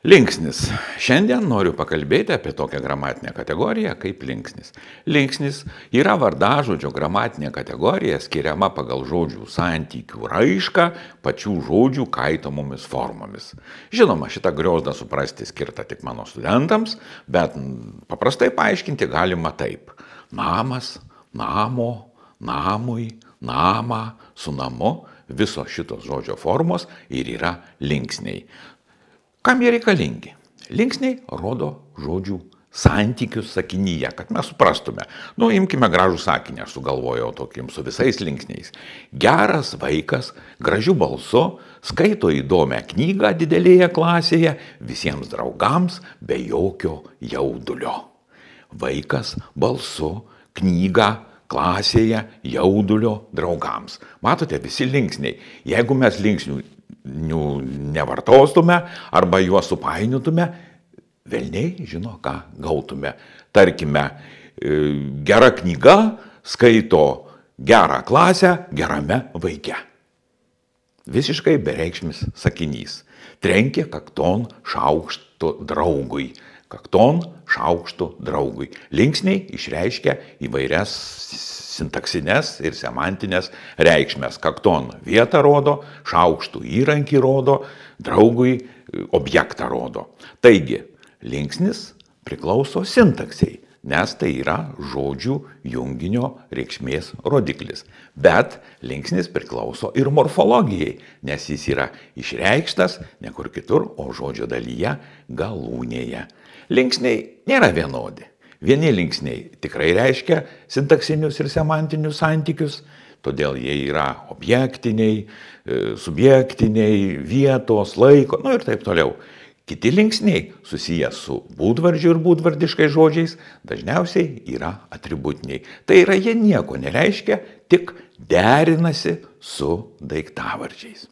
Linksnis. Šiandien noriu pakalbėti apie tokią gramatinę kategoriją kaip linksnis. Linksnis yra vardažodžio gramatinė kategorija skiriama pagal žodžių santykių raišką pačių žodžių kaitomomis formomis. Žinoma, šitą griozdą suprasti skirta tik mano studentams, bet paprastai paaiškinti galima taip. Namas, namo, namui, namą, su namu, visos šitos žodžio formos ir yra linksniai. Kam jie reikalingi? Linksniai rodo žodžių santykius sakinyje, kad mes suprastume. Imkime gražų sakinį, aš sugalvojau tokim su visais linksniais. Geras vaikas, gražiu balsu, skaito įdomią knygą didelėje klasėje, visiems draugams be jokio jaudulio. Vaikas balsu, knyga klasėje, jaudulio draugams. Matote, visi linksniai. Jeigu mes linksnių nevartostume arba juos supainiotume, velniai žino, ką gautume. Tarkime, gera knyga skaito gerą klasę gerame vaike. Visiškai bereikšmis sakinys. Trenkė kakton šaukštu draugui. Kakton šaukštu draugui. Linksniai išreiškia įvairias sintaksinės ir semantinės reikšmės. Kakton vietą rodo, šaukštų įrankį rodo, draugui objektą rodo. Taigi, linksnis priklauso sintaksiai, nes tai yra žodžių junginio reikšmės rodiklis. Bet linksnis priklauso ir morfologijai, nes jis yra išreikštas ne kur kitur, o žodžio dalyje galūnėje. Linksniai nėra vienodi. Vieni linksniai tikrai reiškia sintaksinius ir semantinius santykius, todėl jie yra objektiniai, subjektiniai, vietos, laiko, ir taip toliau. Kiti linksniai susiję su būdvardžiu ir būdvardiškais žodžiais dažniausiai yra atributiniai. Tai yra, jie nieko nereiškia, tik derinasi su daiktavardžiais.